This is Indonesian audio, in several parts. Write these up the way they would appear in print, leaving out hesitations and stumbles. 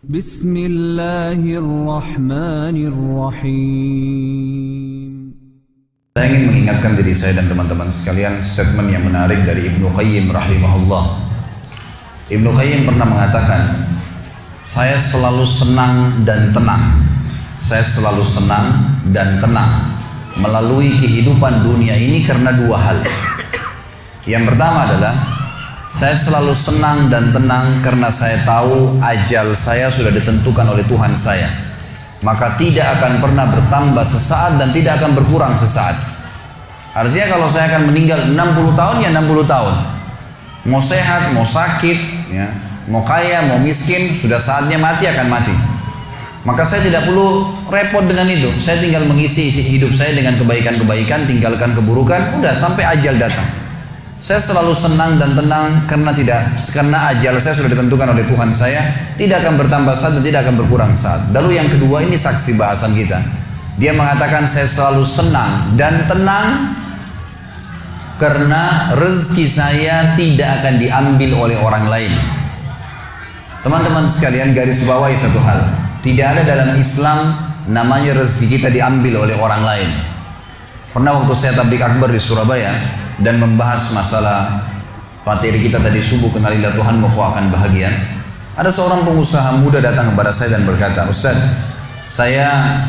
Bismillahirrahmanirrahim. Saya ingin mengingatkan diri saya dan teman-teman sekalian statement yang menarik dari Ibnu Qayyim rahimahullah. Ibnu Qayyim pernah mengatakan, saya selalu senang dan tenang. Saya selalu senang dan tenang melalui kehidupan dunia ini karena dua hal. Yang pertama adalah saya selalu senang dan tenang karena saya tahu ajal saya sudah ditentukan oleh Tuhan saya. Maka tidak akan pernah bertambah sesaat dan tidak akan berkurang sesaat. Artinya kalau saya akan meninggal 60 tahun ya 60 tahun. Mau sehat, mau sakit, ya, mau kaya, mau miskin, sudah saatnya mati akan mati. Maka saya tidak perlu repot dengan itu. Saya tinggal mengisi hidup saya dengan kebaikan-kebaikan, tinggalkan keburukan, udah sampai ajal datang. Saya selalu senang dan tenang karena ajal saya sudah ditentukan oleh Tuhan saya, tidak akan bertambah saat dan tidak akan berkurang saat. Lalu yang kedua, ini saksi bahasan kita. Dia mengatakan saya selalu senang dan tenang karena rezeki saya tidak akan diambil oleh orang lain. Teman-teman sekalian, garis bawahi satu hal. Tidak ada dalam Islam namanya rezeki kita diambil oleh orang lain. Pernah waktu saya tabligh akbar di Surabaya dan membahas masalah materi kita tadi subuh, kenalilah Tuhan maka akan bahagia. Ada seorang pengusaha muda datang kepada saya dan berkata, Ustaz, saya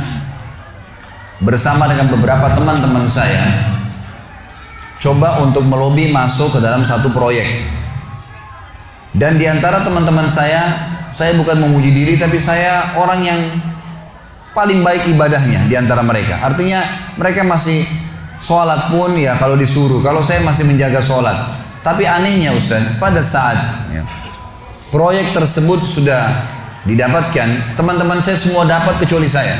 bersama dengan beberapa teman-teman saya coba untuk melobi masuk ke dalam satu proyek. Dan di antara teman-teman saya bukan memuji diri, tapi saya orang yang paling baik ibadahnya di antara mereka. Artinya mereka masih sholat pun ya kalau disuruh, kalau saya masih menjaga sholat. Tapi anehnya Ustaz, pada saat proyek tersebut sudah didapatkan, teman-teman saya semua dapat kecuali saya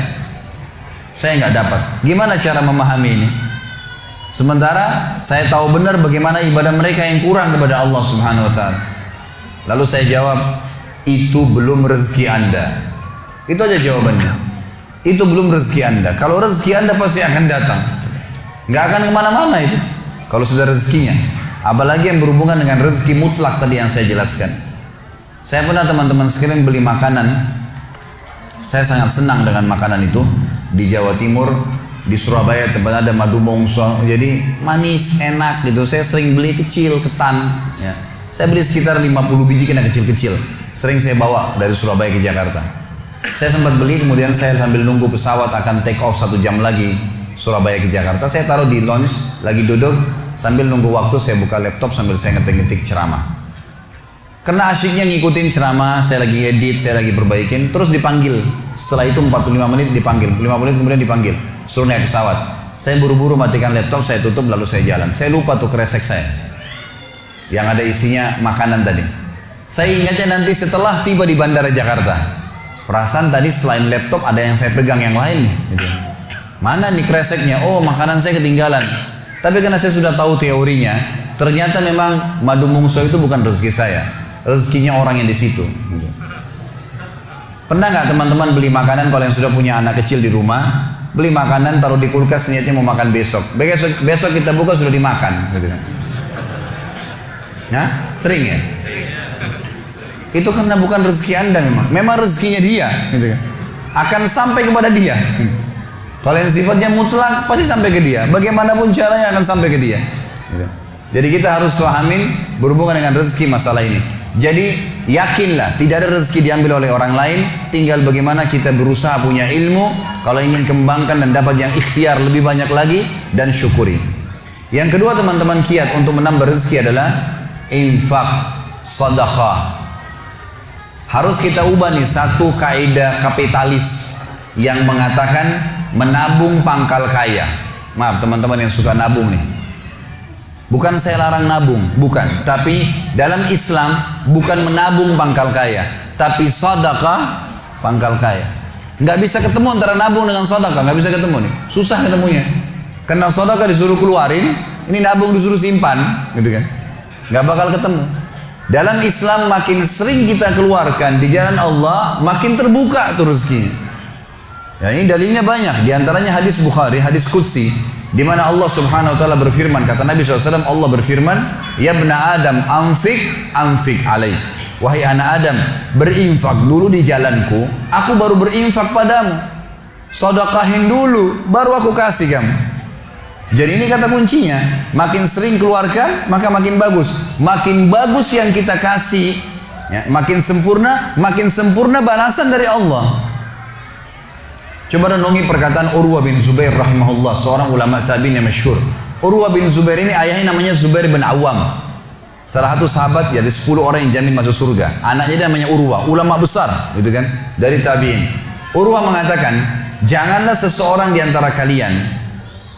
nggak dapat. Gimana cara memahami ini? Sementara saya tahu benar bagaimana ibadah mereka yang kurang kepada Allah Subhanahu wa Ta'ala. Lalu saya jawab, itu belum rezeki Anda. Itu aja jawabannya. Itu belum rezeki Anda. Kalau rezeki Anda pasti akan datang. Nggak akan kemana-mana itu kalau sudah rezekinya. Apalagi yang berhubungan dengan rezeki mutlak tadi yang saya jelaskan. Saya pernah teman-teman sekalian beli makanan. Saya sangat senang dengan makanan itu. Di Jawa Timur, di Surabaya tempat ada madu mongso, jadi manis, enak gitu. Saya sering beli kecil, ketan ya. Saya beli sekitar 50 biji kena kecil-kecil. Sering saya bawa dari Surabaya ke Jakarta. Saya sempat beli, kemudian saya sambil nunggu pesawat akan take off 1 jam lagi Surabaya ke Jakarta, saya taruh di lounge, lagi duduk sambil nunggu waktu, saya buka laptop sambil saya ngetik-ngetik ceramah. Karena asyiknya ngikutin ceramah, saya lagi edit, saya lagi perbaikin, terus dipanggil. Setelah itu 45 menit dipanggil, 5 menit kemudian dipanggil, suruh naik pesawat. Saya buru-buru matikan laptop, saya tutup lalu saya jalan. Saya lupa tuh kresek saya yang ada isinya makanan tadi. Saya ingatnya nanti setelah tiba di Bandara Jakarta. Perasaan tadi selain laptop ada yang saya pegang yang lain nih gitu. Mana nih kreseknya? Oh, makanan saya ketinggalan. Tapi karena saya sudah tahu teorinya, ternyata memang madu mongso itu bukan rezeki saya, rezekinya orang yang di situ gitu. Pernah nggak teman-teman beli makanan, kalau yang sudah punya anak kecil di rumah, beli makanan taruh di kulkas niatnya mau makan besok kita buka sudah dimakan gitu kan? Ya, sering ya? Itu karena bukan rezeki Anda, memang rezekinya dia gitu kan. Akan sampai kepada dia. Kalau yang sifatnya mutlak pasti sampai ke dia, bagaimanapun caranya akan sampai ke dia gitu. Jadi kita harus pahamin berhubungan dengan rezeki masalah ini. Jadi yakinlah tidak ada rezeki diambil oleh orang lain, tinggal bagaimana kita berusaha punya ilmu kalau ingin kembangkan dan dapat yang ikhtiar lebih banyak lagi, dan syukuri. Yang kedua teman-teman, kiat untuk menambah rezeki adalah infak, sedekah. Harus kita ubah nih satu kaidah kapitalis yang mengatakan menabung pangkal kaya. Maaf teman-teman yang suka nabung nih. Bukan saya larang nabung, bukan. Tapi dalam Islam bukan menabung pangkal kaya, tapi sedekah pangkal kaya. Nggak bisa ketemu antara nabung dengan sedekah, nggak bisa ketemu nih. Susah ketemunya. Karena sedekah disuruh keluarin, ini nabung disuruh simpan, gitu kan? Nggak bakal ketemu. Dalam Islam makin sering kita keluarkan di jalan Allah, makin terbuka tuh rezekinya. Ya, ini dalilnya banyak. Di antaranya hadis Bukhari, hadis Qudsi, di mana Allah Subhanahu wa taala berfirman, kata Nabi SAW, Allah berfirman, "Ya ibna Adam, anfik alaik. wahai anak Adam, berinfak dulu di jalanku, aku baru berinfak padamu. Sedekahin dulu, baru aku kasih kamu. Jadi ini kata kuncinya, makin sering keluarkan, maka makin bagus. Makin bagus yang kita kasih, ya, makin sempurna balasan dari Allah. Coba renungi perkataan Urwah bin Zubair rahimahullah, seorang ulama tabi'in yang masyhur. Urwah bin Zubair ini ayahnya namanya Zubair bin Awam. Salah satu sahabat dari 10 orang yang jamin masuk surga. Anaknya namanya Urwah, ulama besar, gitu kan, dari tabi'in. Urwah mengatakan, janganlah seseorang di antara kalian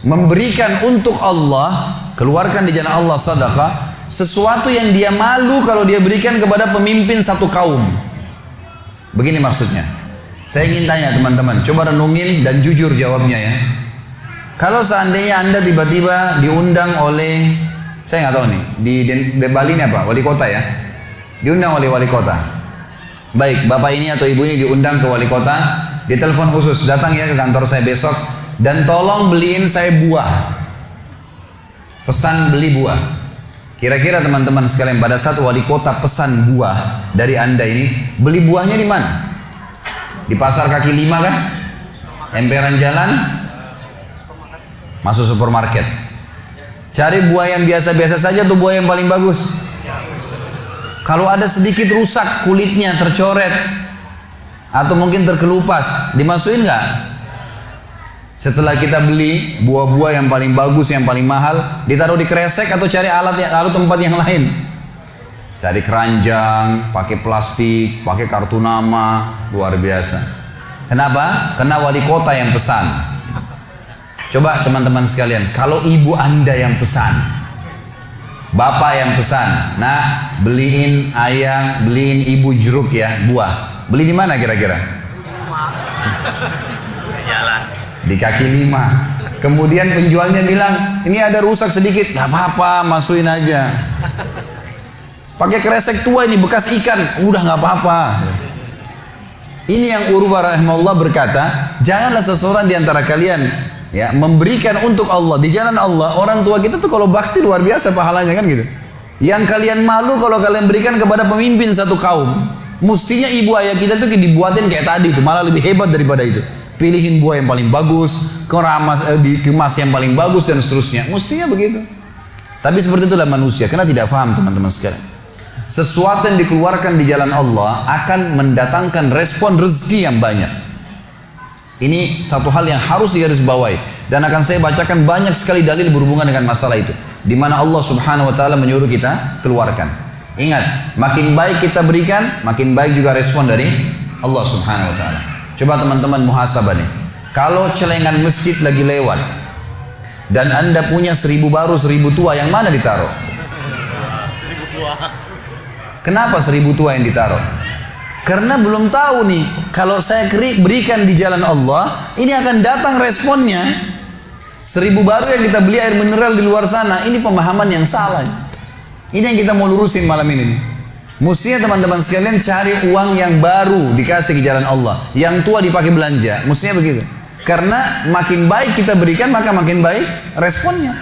memberikan untuk Allah, keluarkan di jalan Allah sedekah, sesuatu yang dia malu kalau dia berikan kepada pemimpin satu kaum. Begini maksudnya. Saya ingin tanya teman-teman, coba renungin dan jujur jawabnya ya. Kalau seandainya Anda tiba-tiba diundang oleh, saya nggak tahu nih, di Bali ini apa? Wali kota ya? Diundang oleh wali kota. Baik, bapak ini atau ibu ini diundang ke wali kota, ditelepon khusus, datang ya ke kantor saya besok, dan tolong beliin saya buah. Pesan beli buah. Kira-kira teman-teman sekalian, pada saat wali kota pesan buah dari Anda ini, beli buahnya di mana? Di pasar kaki 5 kah? Emperan jalan? Masuk supermarket. Cari buah yang biasa-biasa saja atau buah yang paling bagus? Kalau ada sedikit rusak, kulitnya tercoret atau mungkin terkelupas, dimasukin nggak? Setelah kita beli buah-buah yang paling bagus, yang paling mahal, ditaruh di kresek atau cari alat tempat yang lain? Cari keranjang, pakai plastik, pakai kartu nama, luar biasa. Kenapa? Karena wali kota yang pesan. Coba teman-teman sekalian, kalau ibu Anda yang pesan, bapak yang pesan, nah beliin ayah, beliin ibu jeruk ya, buah. Beli di mana kira-kira? Di kaki 5. Kemudian penjualnya bilang, ini ada rusak sedikit, gak apa-apa, masukin aja. Pakai kresek tua ini bekas ikan, udah nggak apa-apa. Ini yang Urwah rahimahullah berkata, janganlah seseorang di antara kalian ya memberikan untuk Allah di jalan Allah. Orang tua kita tuh kalau bakti luar biasa pahalanya kan gitu. Yang kalian malu kalau kalian berikan kepada pemimpin satu kaum. Mestinya ibu ayah kita tuh dibuatin kayak tadi itu, malah lebih hebat daripada itu. Pilihin buah yang paling bagus, dikemas yang paling bagus dan seterusnya. Mestinya begitu. Tapi seperti itulah manusia, karena tidak paham teman-teman sekalian. Sesuatu yang dikeluarkan di jalan Allah akan mendatangkan respon rezeki yang banyak. Ini satu hal yang harus digarisbawahi, dan akan saya bacakan banyak sekali dalil berhubungan dengan masalah itu, di mana Allah Subhanahu wa taala menyuruh kita keluarkan. Ingat, makin baik kita berikan, makin baik juga respon dari Allah Subhanahu wa taala. Coba teman-teman muhasabah nih. Kalau celengan masjid lagi lewat dan Anda punya 1000 baru 1000 tua, yang mana ditaruh? 1000 tua. Kenapa 1000 tua yang ditaruh? Karena belum tahu nih, kalau saya berikan di jalan Allah, ini akan datang responnya. 1000 baru yang kita beli air mineral di luar sana, ini pemahaman yang salah. Ini yang kita mau lurusin malam ini nih. Mestinya teman-teman sekalian cari uang yang baru dikasih ke jalan Allah, yang tua dipakai belanja. Mestinya begitu. Karena makin baik kita berikan, maka makin baik responnya.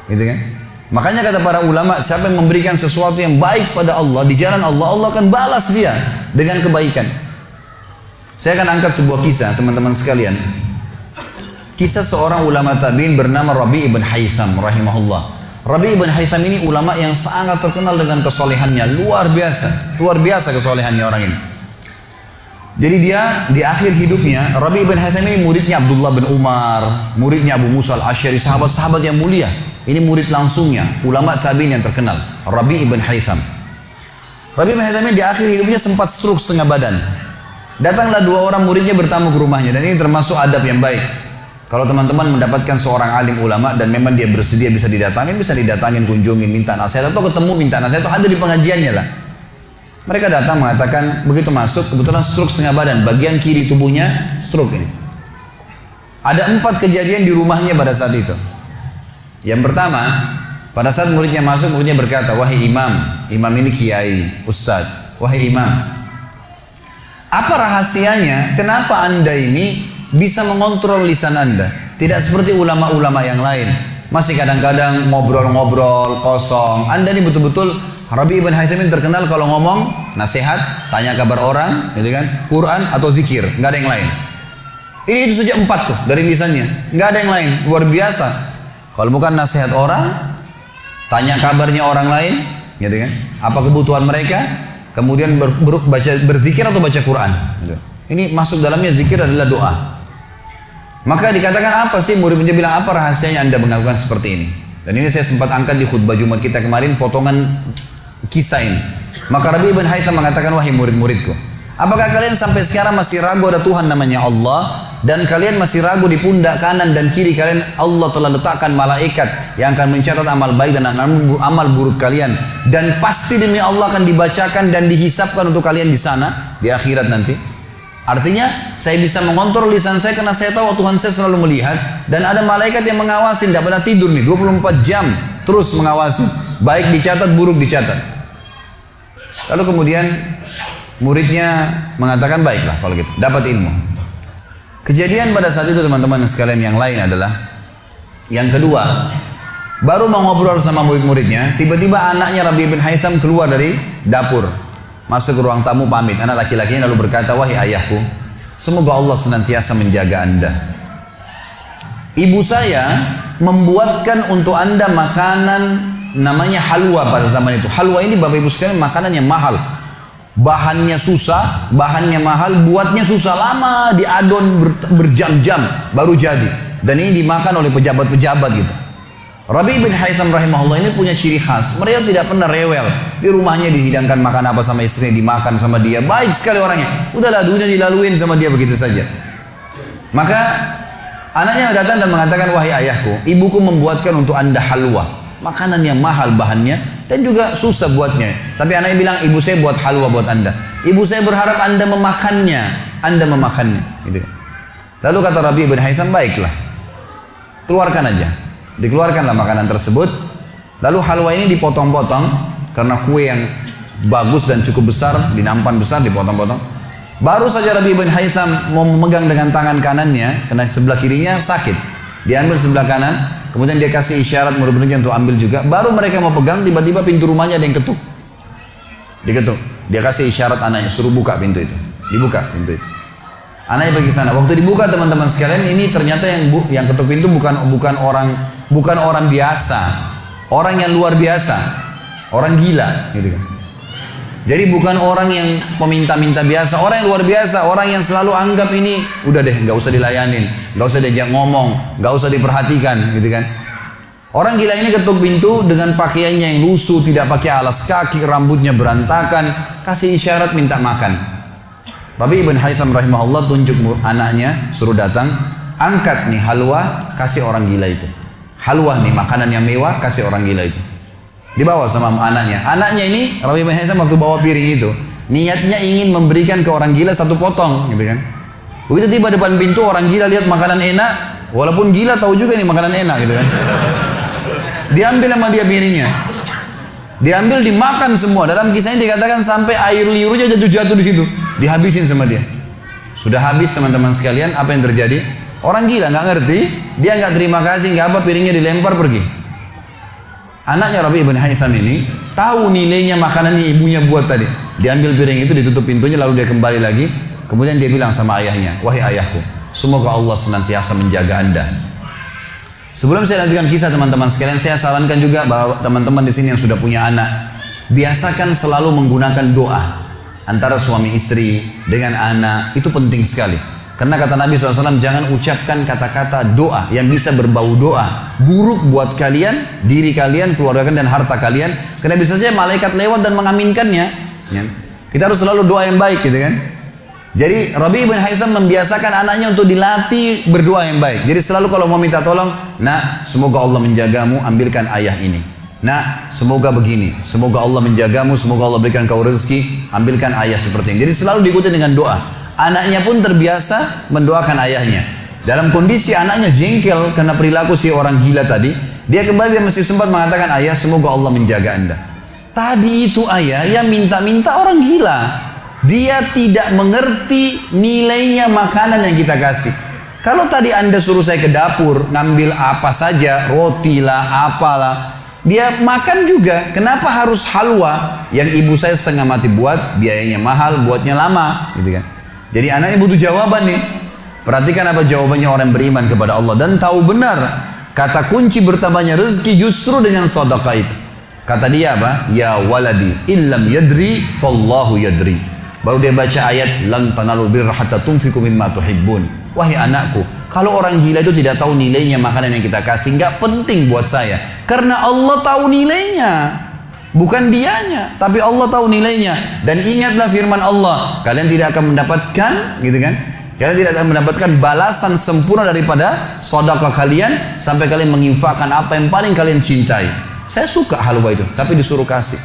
Gitu kan? Makanya kata para ulama, siapa yang memberikan sesuatu yang baik pada Allah di jalan Allah, Allah akan balas dia dengan kebaikan. Saya akan angkat sebuah kisah teman-teman sekalian. Kisah seorang ulama tabi'in bernama Rabi' ibn Haytham rahimahullah. Rabi' ibn Haytham ini ulama yang sangat terkenal dengan kesolehannya, luar biasa kesolehannya orang ini. Jadi dia di akhir hidupnya, Rabi' ibn Haytham ini muridnya Abdullah bin Umar, muridnya Abu Musa al-Asy'ari, sahabat-sahabat yang mulia. Ini murid langsungnya, ulama tabi'in yang terkenal, Rabi' ibn Haytham. Rabi' ibn Haytham ini di akhir hidupnya sempat stroke setengah badan. Datanglah 2 orang muridnya bertamu ke rumahnya, dan ini termasuk adab yang baik. Kalau teman-teman mendapatkan seorang alim ulama dan memang dia bersedia bisa didatangin, kunjungin, minta nasihat, atau ketemu minta nasihat, atau hadir di pengajiannya lah. Mereka datang mengatakan, begitu masuk, kebetulan stroke setengah badan, bagian kiri tubuhnya stroke ini. Ada 4 kejadian di rumahnya pada saat itu. Yang pertama, pada saat muridnya masuk, muridnya berkata, wahai imam ini kiai, ustadz, wahai imam, apa rahasianya, kenapa anda ini bisa mengontrol lisan anda? Tidak seperti ulama-ulama yang lain, masih kadang-kadang ngobrol-ngobrol kosong. Anda ini betul-betul Rabi ibn Haytham terkenal kalau ngomong nasihat, tanya kabar orang, gitu kan, Quran atau zikir, nggak ada yang lain. Ini itu saja 4 tuh dari lisannya, nggak ada yang lain, luar biasa. Kalau bukan nasihat orang, tanya kabarnya orang lain, gitu kan, apa kebutuhan mereka, kemudian berzikir atau baca Quran. Gitu. Ini masuk dalamnya zikir adalah doa. Maka dikatakan apa sih, murid-muridnya bilang apa rahasianya Anda melakukan seperti ini? Dan ini saya sempat angkat di khutbah Jumat kita kemarin potongan kisah ini. Maka Rabi ibn Haytham mengatakan, wahai murid-muridku, apakah kalian sampai sekarang masih ragu ada Tuhan namanya Allah, dan kalian masih ragu di pundak kanan dan kiri kalian Allah telah letakkan malaikat yang akan mencatat amal baik dan amal buruk kalian, dan pasti demi Allah akan dibacakan dan dihisapkan untuk kalian di sana di akhirat nanti? Artinya saya bisa mengontrol lisan saya karena saya tahu Tuhan saya selalu melihat, dan ada malaikat yang mengawasi, tidak pernah tidur nih 24 jam terus mengawasi, baik dicatat buruk dicatat. Lalu kemudian muridnya mengatakan, baiklah kalau gitu, dapat ilmu. Kejadian pada saat itu teman-teman sekalian yang lain adalah, yang kedua, baru mau ngobrol sama murid-muridnya, tiba-tiba anaknya Rabi bin Haytham keluar dari dapur, masuk ke ruang tamu pamit. Anak laki-lakinya lalu berkata, wahai ayahku, semoga Allah senantiasa menjaga Anda. Ibu saya membuatkan untuk Anda makanan namanya halwa pada zaman itu. Halwa ini Bapak Ibu sekalian makanan yang mahal. Bahannya susah, bahannya mahal, buatnya susah, lama diadon berjam-jam baru jadi. Dan ini dimakan oleh pejabat-pejabat gitu. Rabi bin Haytham rahimahullah ini punya ciri khas. Mereka tidak pernah rewel. Di rumahnya dihidangkan makan apa sama istrinya, dimakan sama dia. Baik sekali orangnya. Udahlah, dunia dilaluin sama dia begitu saja. Maka anaknya datang dan mengatakan, wahai ayahku, ibuku membuatkan untuk Anda halwa. Makanan yang mahal bahannya dan juga susah buatnya. Tapi anaknya bilang, ibu saya buat halwa buat Anda. Ibu saya berharap Anda memakannya. Anda memakannya. Gitu. Lalu kata Rabi bin Haytham, baiklah, keluarkan aja. Dikeluarkanlah makanan tersebut. Lalu halwa ini dipotong-potong karena kue yang bagus dan cukup besar, di nampan besar dipotong-potong. Baru saja Rabi bin Haytham mau memegang dengan tangan kanannya, karena sebelah kirinya sakit. Diambil sebelah kanan, kemudian dia kasih isyarat murid-muridnya untuk ambil juga. Baru mereka mau pegang, tiba-tiba pintu rumahnya ada yang ketuk. Diketuk. Dia kasih isyarat anaknya, suruh buka pintu itu. Dibuka pintu itu. Anaknya pergi sana. Waktu dibuka teman-teman sekalian, ini ternyata yang ketuk pintu bukan orang biasa, orang yang luar biasa, orang gila, gitu kan. Jadi bukan orang yang peminta-minta biasa, orang yang luar biasa, orang yang selalu anggap ini udah deh, nggak usah dilayanin, nggak usah diajak ngomong, nggak usah diperhatikan, gitu kan. Orang gila ini ketuk pintu dengan pakaiannya yang lusuh, tidak pakai alas kaki, rambutnya berantakan, kasih isyarat minta makan. Rabi ibn Haytham rahimahullah tunjuk anaknya, suruh datang, angkat nih halwa, kasih orang gila itu. Halwa nih makanan yang mewah, kasih orang gila itu. Dibawa sama anaknya. Anaknya ini Rabi bin Haytham waktu bawa piring itu, niatnya ingin memberikan ke orang gila 1 potong, gitu kan. Begitu tiba depan pintu, orang gila lihat makanan enak, walaupun gila tahu juga nih makanan enak, gitu kan. Diambil sama dia piringnya. Diambil, dimakan semua. Dalam kisahnya dikatakan sampai air liurnya jatuh di situ, dihabisin sama dia. Sudah habis teman-teman sekalian, apa yang terjadi? Orang gila nggak ngerti, dia nggak terima kasih, nggak apa, piringnya dilempar pergi. Anaknya Rabi ibn Haytham ini tahu nilainya makanan yang ibunya buat tadi. Diambil piring itu, ditutup pintunya, lalu dia kembali lagi. Kemudian dia bilang sama ayahnya, wahai ayahku, semoga Allah senantiasa menjaga Anda. Sebelum saya lanjutkan kisah teman-teman sekalian, saya sarankan juga bahwa teman-teman di sini yang sudah punya anak, biasakan selalu menggunakan doa antara suami istri dengan anak. Itu penting sekali. Karena kata Nabi SAW, jangan ucapkan kata-kata doa yang bisa berbau doa buruk buat kalian, diri kalian, keluarga kalian, dan harta kalian. Karena bisa saja malaikat lewat dan mengaminkannya. Kita harus selalu doa yang baik, gitu kan. Jadi Rabi bin Haytham membiasakan anaknya untuk dilatih berdoa yang baik. Jadi selalu kalau mau minta tolong, nak, semoga Allah menjagamu, ambilkan ayah ini. Nak, semoga begini, semoga Allah menjagamu, semoga Allah berikan kau rezeki, ambilkan ayah seperti ini. Jadi selalu diikuti dengan doa. Anaknya pun terbiasa mendoakan ayahnya. Dalam kondisi anaknya jengkel karena perilaku si orang gila tadi, dia kembali, dia masih sempat mengatakan, ayah, semoga Allah menjaga Anda. Tadi itu ayah yang minta-minta orang gila. Dia tidak mengerti nilainya makanan yang kita kasih. Kalau tadi Anda suruh saya ke dapur, ngambil apa saja, roti lah, apalah, dia makan juga. Kenapa harus halwa yang ibu saya setengah mati buat, biayanya mahal, buatnya lama, gitu kan? Jadi anaknya butuh jawaban nih. Perhatikan apa jawabannya orang beriman kepada Allah dan tahu benar kata kunci bertambahnya rezeki justru dengan sedekah itu. Kata dia apa? Ya waladi illam yadri fallahu yadri. Baru dia baca ayat lan tanalu birra hatta tunfiqu mimma tuhibbun. Wahai anakku, kalau orang gila itu tidak tahu nilainya makanan yang kita kasih, nggak penting buat saya. Karena Allah tahu nilainya. Bukan dianya, tapi Allah tahu nilainya. Dan ingatlah firman Allah, kalian tidak akan mendapatkan, gitu kan? Kalian tidak akan mendapatkan balasan sempurna daripada sedekah kalian sampai kalian menginfakkan apa yang paling kalian cintai. Saya suka halwa itu, tapi disuruh kasih.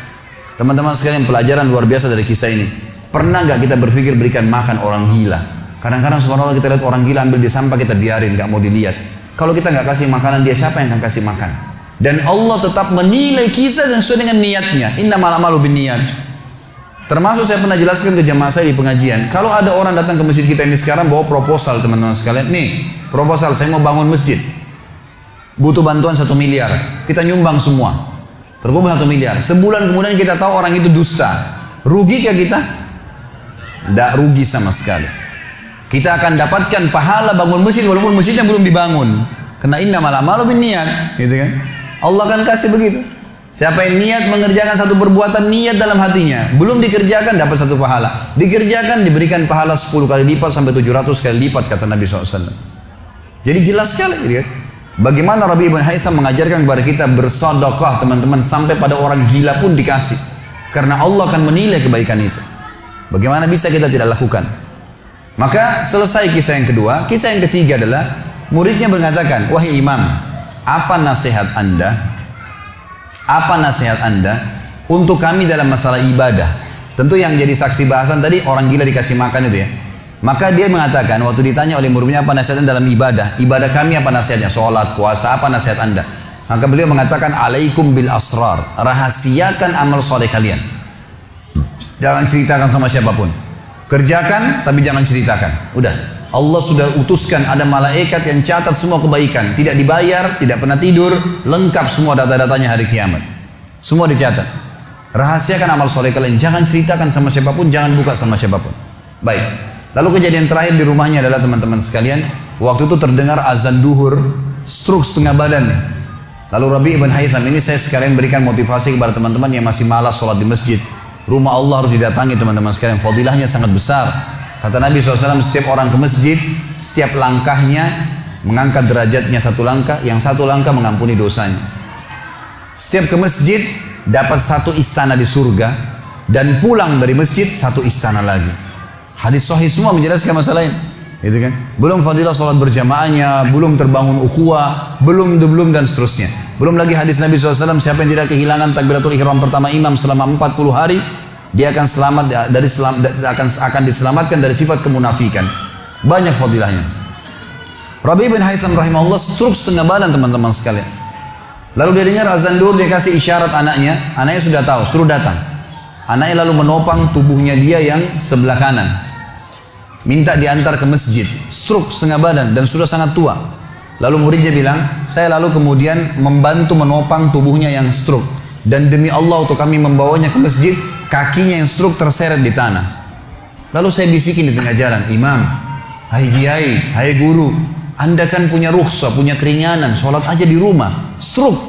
Teman-teman sekalian, pelajaran luar biasa dari kisah ini. Pernah nggak kita berpikir berikan makan orang gila? Kadang-kadang subhanallah kita lihat orang gila ambil di sampah, kita biarin, nggak mau dilihat. Kalau kita nggak kasih makanan dia, siapa yang akan kasih makan? Dan Allah tetap menilai kita dan sesuai dengan niatnya. Innamal a'malu binniyat. Termasuk saya pernah jelaskan ke jemaah saya di pengajian. Kalau ada orang datang ke masjid kita ini sekarang bawa proposal, teman-teman sekalian. Nih, proposal saya mau bangun masjid. Butuh bantuan 1 miliar. Kita nyumbang semua. Terkumpul 1 miliar. Sebulan kemudian kita tahu orang itu dusta. Rugi kah kita? Tidak rugi sama sekali. Kita akan dapatkan pahala bangun masjid walaupun masjidnya belum dibangun. Karena innamal a'malu binniyat, gitu kan? Allah akan kasih begitu. Siapa yang niat mengerjakan satu perbuatan, niat dalam hatinya, belum dikerjakan dapat 1 pahala. Dikerjakan diberikan pahala 10 kali lipat sampai 700 kali lipat kata Nabi SAW. Jadi jelas sekali, gitu kan? Bagaimana Rabi ibn Haytham mengajarkan kepada kita bersedekah, teman-teman, sampai pada orang gila pun dikasih. Karena Allah akan menilai kebaikan itu. Bagaimana bisa kita tidak lakukan? Maka selesai kisah yang kedua. Kisah yang ketiga adalah muridnya mengatakan, wahai imam, apa nasihat anda untuk kami dalam masalah ibadah? Tentu yang jadi saksi bahasan tadi orang gila dikasih makan itu ya. Maka dia mengatakan waktu ditanya oleh muridnya apa nasihatnya dalam ibadah kami apa nasihatnya, sholat, puasa, apa nasihat anda? Maka beliau mengatakan, alaikum bil asrar, rahasiakan amal soleh kalian, jangan ceritakan sama siapapun. Kerjakan tapi jangan ceritakan. Udah, Allah sudah utuskan ada malaikat yang catat semua kebaikan, tidak dibayar, tidak pernah tidur, lengkap semua data-datanya hari kiamat. Semua dicatat. Rahasiakan amal soleh kalian, jangan ceritakan sama siapapun, jangan buka sama siapapun. Baik. Lalu kejadian terakhir di rumahnya adalah teman-teman sekalian, waktu itu terdengar azan duhur, stroke setengah badan nih. Lalu Rabi ibn Haytham ini saya sekalian berikan motivasi kepada teman-teman yang masih malas sholat di masjid. Rumah Allah harus didatangi teman-teman sekalian, fadilahnya sangat besar. Kata Nabi SAW, setiap orang ke masjid, setiap langkahnya mengangkat derajatnya 1 langkah, yang 1 langkah mengampuni dosanya. Setiap ke masjid dapat 1 istana di surga, dan pulang dari masjid 1 istana lagi. Hadis sahih semua menjelaskan masalah ini, gitu kan? Belum fadilah sholat berjamaahnya, belum terbangun ukhuwah, belum dan seterusnya. Belum lagi hadis Nabi SAW, siapa yang tidak kehilangan takbiratul ihram pertama imam selama 40 hari, dia akan akan diselamatkan dari sifat kemunafikan. Banyak fadilahnya. Rabi bin Haytham rahimahullah stroke setengah badan teman-teman sekalian. Lalu dia dengar azan duhur, dia kasih isyarat anaknya sudah tahu, suruh datang. Anaknya lalu menopang tubuhnya dia yang sebelah kanan, minta diantar ke masjid. Stroke setengah badan dan sudah sangat tua. Lalu muridnya bilang, saya lalu kemudian membantu menopang tubuhnya yang stroke. Dan demi Allah untuk kami membawanya ke masjid, kakinya yang stroke terseret di tanah. Lalu saya bisikin di tengah jalan, imam, hai kiai, hai guru, anda kan punya rukhsah, punya keringanan, sholat aja di rumah. Stroke,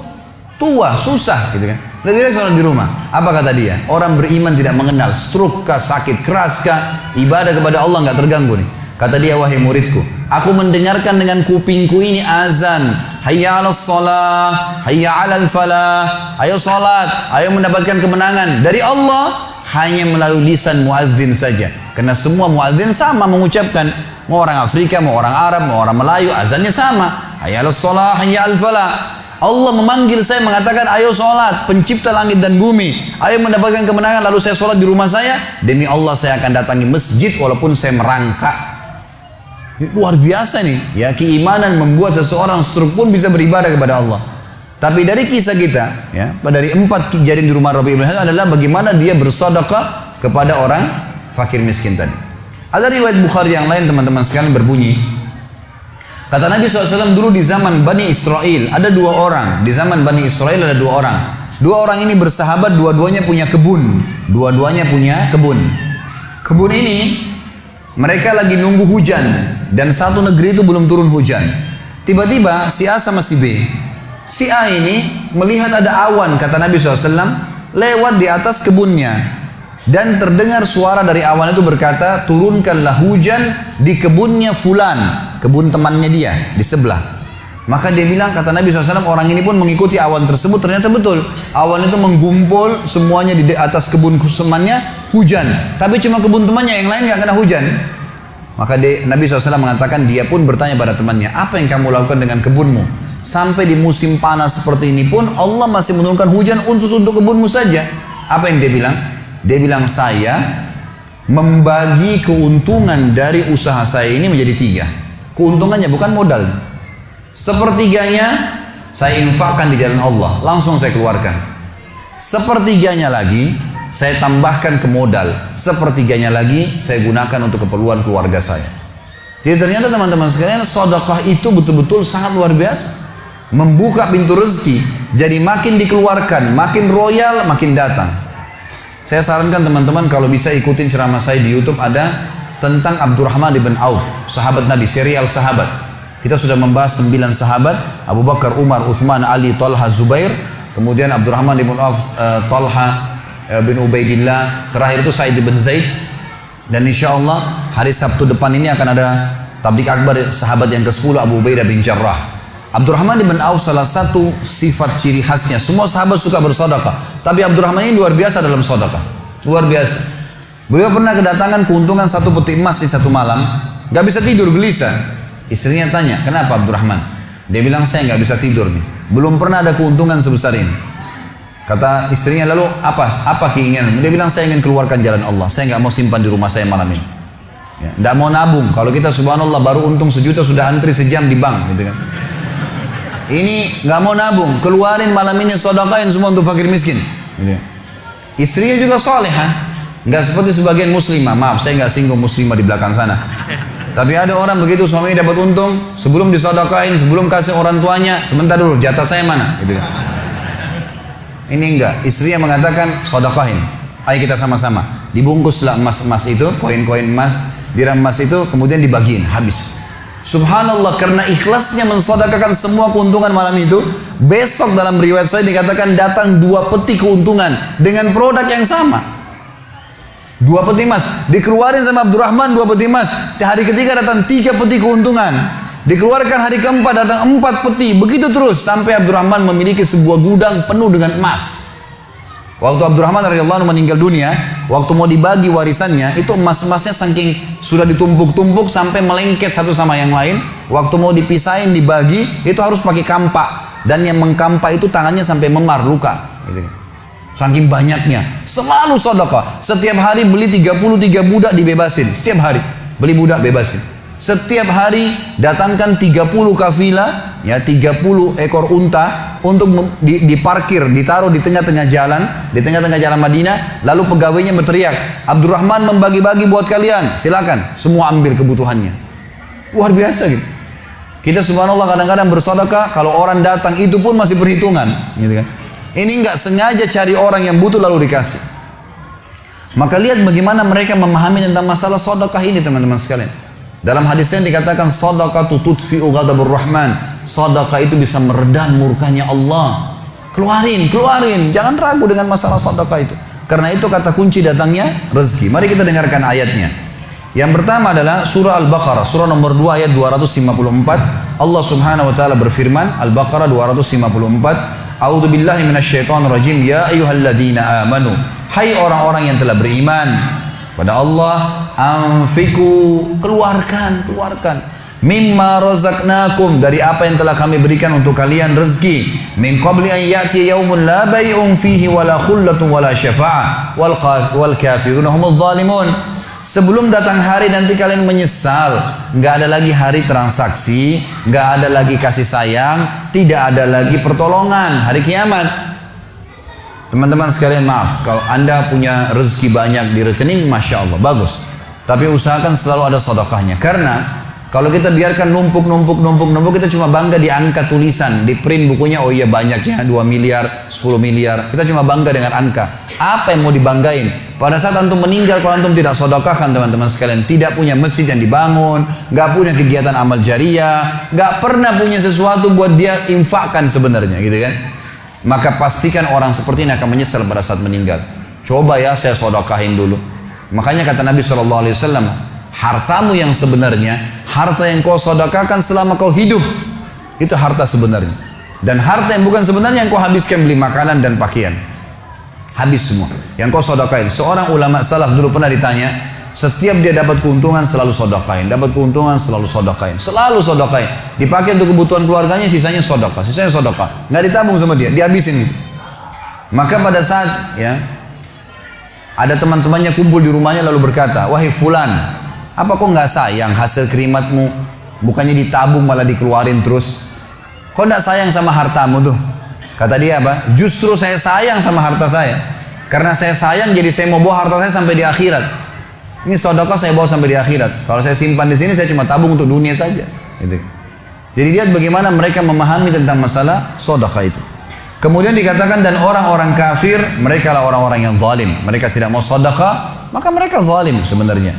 tua, susah gitu kan. Lebih baik sholat di rumah. Apa kata dia? Orang beriman tidak mengenal stroke kah, sakit keras kah, ibadah kepada Allah nggak terganggu nih. Kata dia, wahai muridku, aku mendengarkan dengan kupingku ini azan, hayya 'alas shalah, hayya 'alal falah, ayo salat, ayo mendapatkan kemenangan dari Allah, hanya melalui lisan muadzin saja. Karena semua muadzin sama mengucapkan, mau orang Afrika, mau orang Arab, mau orang Melayu, azannya sama, hayya 'alas shalah, hayya 'alal falah. Allah memanggil saya mengatakan, ayo sholat, pencipta langit dan bumi, ayo mendapatkan kemenangan. Lalu saya sholat di rumah saya, demi Allah saya akan datangi masjid walaupun saya merangkak. Luar biasa nih, ya, keimanan membuat seseorang stroke pun bisa beribadah kepada Allah. Tapi dari kisah kita, ya, dari 4 kejadian di rumah Rabi ibn Haytham adalah bagaimana dia bersedekah kepada orang fakir miskin tadi. Ada riwayat Bukhari yang lain teman-teman sekalian berbunyi, Kata Nabi SAW dulu di zaman Bani Israel ada 2 orang. Di zaman Bani Israel ada 2 orang. 2 orang ini bersahabat, dua-duanya punya kebun. Dua-duanya punya kebun. Kebun ini mereka lagi nunggu hujan dan satu negeri itu belum turun hujan. Tiba-tiba si A sama si B. Si A ini melihat ada awan, kata Nabi SAW, lewat di atas kebunnya. Dan terdengar suara dari awan itu berkata, turunkanlah hujan di kebunnya fulan, kebun temannya dia di sebelah. Maka dia bilang, kata Nabi SAW, orang ini pun mengikuti awan tersebut. Ternyata betul, awan itu menggumpul semuanya di atas kebun temannya, hujan. Tapi cuma kebun temannya, yang lain gak kena hujan. Maka Nabi SAW mengatakan, dia pun bertanya pada temannya, apa yang kamu lakukan dengan kebunmu? Sampai di musim panas seperti ini pun Allah masih menurunkan hujan untuk kebunmu saja. Apa yang dia bilang? Dia bilang, saya membagi keuntungan dari usaha saya ini menjadi 3. Keuntungannya bukan modal. Sepertiganya saya infakkan di jalan Allah, langsung saya keluarkan. Sepertiganya lagi saya tambahkan ke modal. Sepertiganya lagi saya gunakan untuk keperluan keluarga saya. Jadi ternyata teman-teman sekalian, sedekah itu betul-betul sangat luar biasa. Membuka pintu rezeki. Jadi makin dikeluarkan, makin royal, makin datang. Saya sarankan teman-teman kalau bisa ikutin ceramah saya di YouTube, ada tentang Abdurrahman bin Auf, sahabat Nabi, serial sahabat. Kita sudah membahas 9 sahabat, Abu Bakar, Umar, Uthman, Ali, Talha, Zubair, kemudian Abdurrahman bin Auf, Talha bin Ubaidillah, terakhir itu Sa'id bin Zaid. Dan insya Allah hari Sabtu depan ini akan ada tablik akbar sahabat yang ke-10, Abu Ubaidah bin Jarrah. Abdurrahman bin Auf salah satu sifat ciri khasnya, semua sahabat suka bersedekah, tapi Abdurrahman ini luar biasa dalam sedekah, luar biasa. Beliau pernah kedatangan keuntungan 1 peti emas di satu malam, gak bisa tidur, gelisah. Istrinya tanya, kenapa Abdurrahman? Dia bilang, saya gak bisa tidur nih, belum pernah ada keuntungan sebesar ini. Kata istrinya, lalu apa keinginan? Dia bilang, saya ingin keluarkan jalan Allah, saya gak mau simpan di rumah saya malam ini. Ya, gak mau nabung. Kalau kita subhanallah baru untung 1 juta sudah antri sejam di bank, gitu kan. Ini nggak mau nabung, keluarin malam ini, sedekahin semua untuk fakir miskin. Gitu. Istrinya juga solehah, nggak seperti sebagian muslimah. Maaf, saya nggak singgung muslimah di belakang sana. Tapi ada orang begitu suaminya dapat untung, sebelum disedekahin, sebelum kasih orang tuanya, sebentar dulu, jatah saya mana? Gitu. Ini enggak, istrinya mengatakan sedekahin. Ayo kita sama-sama. Dibungkuslah emas-emas itu, koin-koin emas, dirham emas itu, kemudian dibagiin, habis. Subhanallah, karena ikhlasnya mensedekahkan semua keuntungan malam itu, besok dalam riwayat saya dikatakan datang 2 peti keuntungan dengan produk yang sama. 2 peti emas dikeluarin sama Abdurrahman, 2 peti emas. Hari ketiga datang 3 peti keuntungan. Dikeluarkan hari keempat datang 4 peti. Begitu terus sampai Abdurrahman memiliki sebuah gudang penuh dengan emas. Waktu Abdurrahman radhiyallahu anhu meninggal dunia, waktu mau dibagi warisannya, itu emas-emasnya saking sudah ditumpuk-tumpuk sampai melengket satu sama yang lain. Waktu mau dipisahin, dibagi, itu harus pakai kampak. Dan yang mengkampak itu tangannya sampai memar, luka. Saking banyaknya. Selalu sedekah. Setiap hari beli 33 budak dibebasin. Setiap hari beli budak bebasin. Setiap hari datangkan 30 kafilah, ya 30 ekor unta untuk diparkir, ditaruh di tengah-tengah jalan, Madinah. Lalu pegawainya berteriak, Abdurrahman membagi-bagi buat kalian, silakan, semua ambil kebutuhannya. Luar biasa gitu. Kita subhanallah kadang-kadang bersedekah, kalau orang datang itu pun masih perhitungan, gitu kan. Ini nggak sengaja cari orang yang butuh lalu dikasih. Maka lihat bagaimana mereka memahami tentang masalah sedekah ini, teman-teman sekalian. Dalam hadisnya dikatakan shadaqatu tudfi'u ghadabur rahman. Sedekah itu bisa meredam murkanya Allah. Keluarin, jangan ragu dengan masalah sedekah itu. Karena itu kata kunci datangnya rezeki. Mari kita dengarkan ayatnya. Yang pertama adalah surah Al-Baqarah, surah nomor 2 ayat 254. Allah Subhanahu wa taala berfirman, Al-Baqarah 254, A'udzu billahi minasyaitonir rajim, ya ayyuhalladzina amanu. Hai orang-orang yang telah beriman pada Allah, anfiku, keluarkan mimma razaqnakum, dari apa yang telah kami berikan untuk kalian rezeki, min qabli an ya'ti yaumun la bay'un fihi wala khullatun wala syafa'ah wal kafirun humudz zalimun. Sebelum datang hari nanti kalian menyesal, nggak ada lagi hari transaksi, nggak ada lagi kasih sayang, tidak ada lagi pertolongan, hari kiamat. Teman-teman sekalian, maaf, kalau anda punya rezeki banyak di rekening, Masya Allah, bagus. Tapi usahakan selalu ada sedekahnya. Karena Kalau kita biarkan numpuk, kita cuma bangga di angka tulisan, di print bukunya, oh iya banyaknya 2 miliar, 10 miliar. Kita cuma bangga dengan angka. Apa yang mau dibanggain? Pada saat antum meninggal, kalau antum tidak sedekahkan teman-teman sekalian, tidak punya masjid yang dibangun, nggak punya kegiatan amal jariah, nggak pernah punya sesuatu buat dia infakkan sebenarnya, gitu kan? Maka pastikan orang seperti ini akan menyesal pada saat meninggal. Coba ya saya sedekahin dulu. Makanya kata Nabi SAW, hartamu yang sebenarnya, harta yang kau sedekahkan selama kau hidup, itu harta sebenarnya. Dan harta yang bukan sebenarnya yang kau habiskan beli makanan dan pakaian, habis semua. Yang kau sedekahin. Seorang ulama salaf dulu pernah ditanya, setiap dia dapat keuntungan selalu sedekahin, dapat keuntungan selalu sedekahin, selalu sedekahin. Dipakai untuk kebutuhan keluarganya, sisanya sedekah, sisanya sedekah. Nggak ditabung sama dia, dihabisin. Maka pada saat ya ada teman-temannya kumpul di rumahnya lalu berkata, wahai fulan, apa kok nggak sayang hasil kerimatmu? Bukannya ditabung malah dikeluarin terus. Kok nggak sayang sama hartamu tuh? Kata dia apa? Justru saya sayang sama harta saya. Karena saya sayang, jadi saya mau bawa harta saya sampai di akhirat. Ini sedekah saya bawa sampai di akhirat. Kalau saya simpan di sini, saya cuma tabung untuk dunia saja. Gitu. Jadi lihat bagaimana mereka memahami tentang masalah sedekah itu. Kemudian dikatakan, dan orang-orang kafir, mereka lah orang-orang yang zalim. Mereka tidak mau sedekah, maka mereka zalim sebenarnya.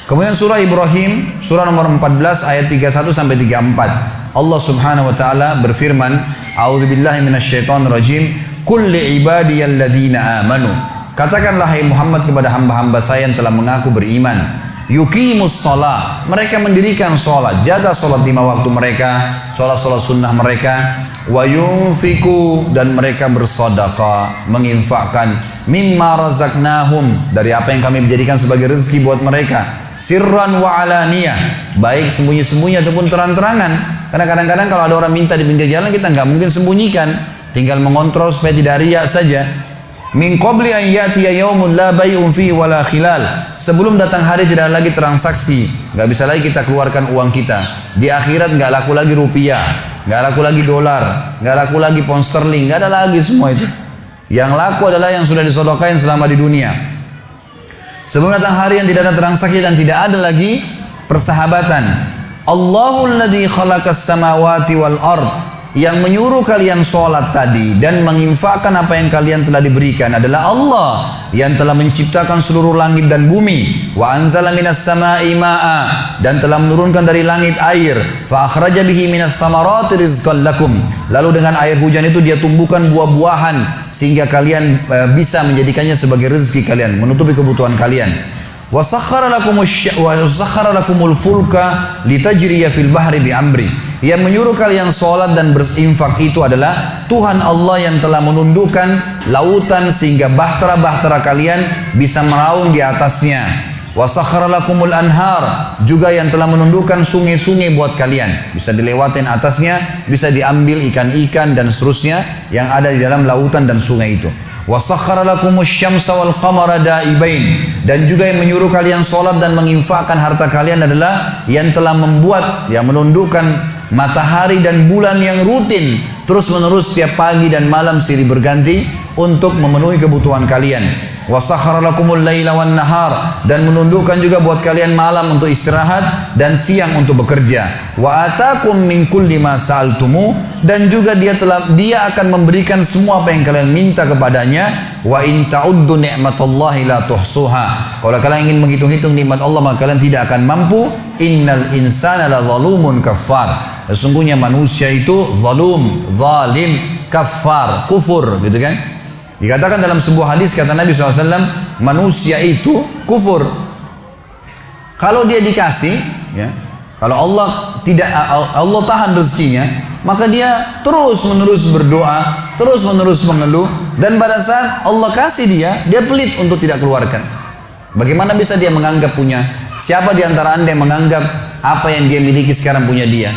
Kemudian surah Ibrahim, surah nomor 14 ayat 31 sampai 34. Allah Subhanahu wa taala berfirman, A'udzubillahi minasyaitonirrajim, "Qul li'ibadiyalladzina amanu." Katakanlah hai Muhammad kepada hamba-hamba saya yang telah mengaku beriman, yuqimus shalah, mereka mendirikan salat, jaga salat 5 waktu mereka, salat-salat sunnah mereka, wa yunfiku, dan mereka bersedekah, menginfakkan, mimma razaqnahum, dari apa yang kami menjadikan sebagai rezeki buat mereka, sirran wa alaniyah, baik sembunyi-sembunyi ataupun terang-terangan. Karena kadang-kadang kalau ada orang minta di pinggir jalan, kita nggak mungkin sembunyikan, tinggal mengontrol supaya tidak riya saja. Min qabli an ya'tiya yaumun la bay'un fihi wala khilal, sebelum datang hari tidak ada lagi transaksi, nggak bisa lagi kita keluarkan uang kita. Di akhirat nggak laku lagi rupiah, nggak laku lagi dolar, nggak laku lagi pound sterling, nggak ada lagi semua itu. Yang laku adalah yang sudah disedekahkan selama di dunia. Sebelum datang hari yang tidak ada transaksi dan tidak ada lagi persahabatan. Allahul ladzi khalaqas samawati wal ard, yang menyuruh kalian sholat tadi dan menginfakkan apa yang kalian telah diberikan adalah Allah yang telah menciptakan seluruh langit dan bumi. Wa anzala minas sama'i ma'a, dan telah menurunkan dari langit air. Fa akhraja bihi minas samarati rizqan lakum, lalu dengan air hujan itu dia tumbuhkan buah-buahan sehingga kalian bisa menjadikannya sebagai rezeki kalian, menutupi kebutuhan kalian. Wa sakhkhara lakumul fulka litajriya fil bahri bi amri, yang menyuruh kalian sholat dan berinfak itu adalah Tuhan Allah yang telah menundukkan lautan sehingga bahtera-bahtera kalian bisa meraung di atasnya. Wa sakhkhara lakumul anhar, juga yang telah menundukkan sungai-sungai buat kalian, bisa dilewatin atasnya, bisa diambil ikan-ikan dan seterusnya yang ada di dalam lautan dan sungai itu. Wa sakhkhara lakumus syamsa wal qamara da'ibain, dan juga yang menyuruh kalian sholat dan menginfakkan harta kalian adalah yang telah membuat, yang menundukkan matahari dan bulan yang rutin terus menerus setiap pagi dan malam silih berganti untuk memenuhi kebutuhan kalian. Wa sakhkhara lakumul laila wan nahar, dan menundukkan juga buat kalian malam untuk istirahat dan siang untuk bekerja. Wa atakum min kulli ma sa'altumu, dan juga dia akan memberikan semua apa yang kalian minta kepadanya. Wa in ta'uddu ni'matallahi la tuhsuha, kalau kalian ingin menghitung-hitung nikmat Allah maka kalian tidak akan mampu. Innal insana la zalumun kafar, sesungguhnya manusia itu zalim, kafar, kufur, gitu kan. Dikatakan dalam sebuah hadis, kata Nabi SAW, manusia itu kufur. Kalau dia dikasih, ya, kalau Allah tahan rezekinya, maka dia terus menerus berdoa, terus menerus mengeluh, dan pada saat Allah kasih dia pelit untuk tidak keluarkan. Bagaimana bisa dia menganggap punya? Siapa di antara anda yang menganggap apa yang dia miliki sekarang punya dia?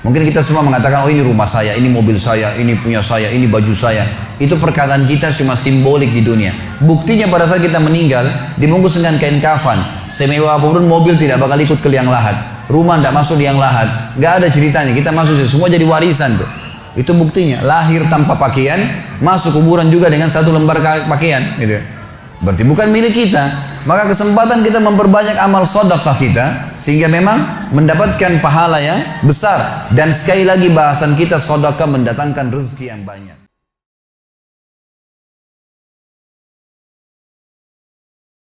Mungkin kita semua mengatakan, oh ini rumah saya, ini mobil saya, ini punya saya, ini baju saya. Itu perkataan kita cuma simbolik di dunia. Buktinya pada saat kita meninggal, dibungkus dengan kain kafan. Semewah apapun mobil tidak bakal ikut ke liang lahat. Rumah tidak masuk liang lahat. Gak ada ceritanya, kita masuk, semua jadi warisan tuh. Itu buktinya, lahir tanpa pakaian, masuk kuburan juga dengan 1 lembar pakaian. Gitu. berarti bukan milik kita. Maka kesempatan kita memperbanyak amal sedekah kita, sehingga memang mendapatkan pahala yang besar. Dan sekali lagi bahasan kita, sedekah mendatangkan rezeki yang banyak.